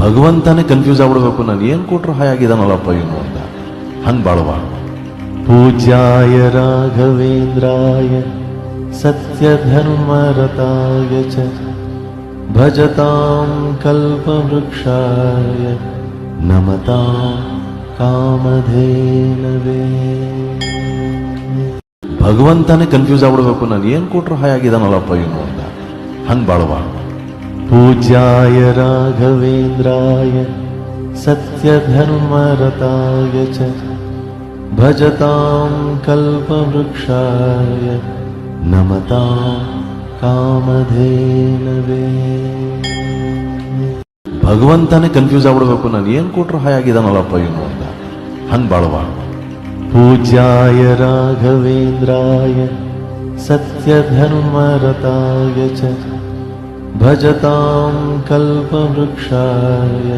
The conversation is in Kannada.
ಭಗವಂತನೇ ಕನ್ಫ್ಯೂಸ್ ಆಗ್ಬಿಡ್ಬೇಕು, ನಾನು ಏನು ಕೊಟ್ರು ಹಾಯಾಗಿದ್ದಾನಲ್ಲಪ್ಪ ಇವನು ಅಂತ. ಹಂಗೆ ಬಾಳಬಾರ್ದು. ಪೂಜ್ಯಾಯ ರಾಘವೇಂದ್ರಾಯ ಸತ್ಯಧರ್ಮರತಾಯ ಚ ಭಜತಾಂ ಕಲ್ಪವೃಕ್ಷಾಯ ನಮತಾಂ ಕಾಮಧೇನವೇ. ಭಗವಂತನೇ ಕನ್ಫ್ಯೂಸ್ ಆಗ್ಬಿಡ್ಬೇಕು, ನಾನು ಏನು ಕೊಟ್ರು ಹಾಯಾಗಿದ್ದಾನಲ್ಲಪ್ಪ ಇವನು ಅಂತ. ಹಂಗೆ ಬಾಳಬಾರ್ದು. ಪೂಜ್ಯಾಯ ರಾಘವೇಂದ್ರಾಯ ಸತ್ಯಧರ್ಮರತಾಯ ಚ ಭಜತಾಂ ಕಲ್ಪವೃಕ್ಷಾಯ ನಮತಾಂ ಕಾಮಧೇನವೇ. ಭಗವಂತನೇ ಕನ್ಫ್ಯೂಸ್ ಆಗ್ಬಿಡ್ಬೇಕು, ನಾನು ಏನು ಕೊಟ್ರು ಹಾಯಾಗಿದ್ದಾನಲ್ಲಪ್ಪ ಇವನು ಅಂತ. ಹಂಗೆ ಬಾಳಬಾರ್ದು. ಪೂಜ್ಯಾಯ ರಾಘವೇಂದ್ರಾಯ ಸತ್ಯಧರ್ಮರತಾಯ ಚ ಭಜತಾಂ ಕಲ್ಪವೃಕ್ಷಾಯ